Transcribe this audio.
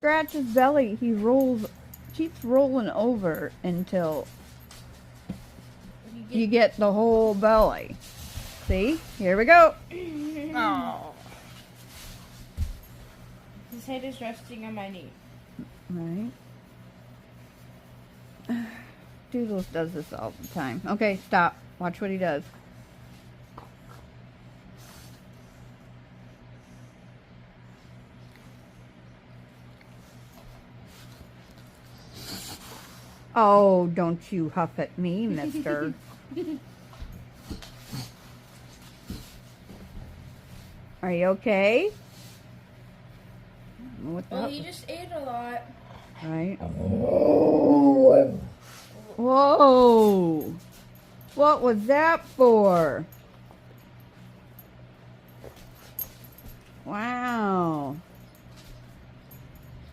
scratch his belly, he keeps rolling over until you get the whole belly. See? Here we go. Oh. His head is resting on my knee. Right. Doodles does this all the time. Okay, stop. Watch what he does. Oh, don't you huff at me, mister. Are you okay? What the Well, hell? he just ate a lot. Right. Whoa! What was that for? Wow.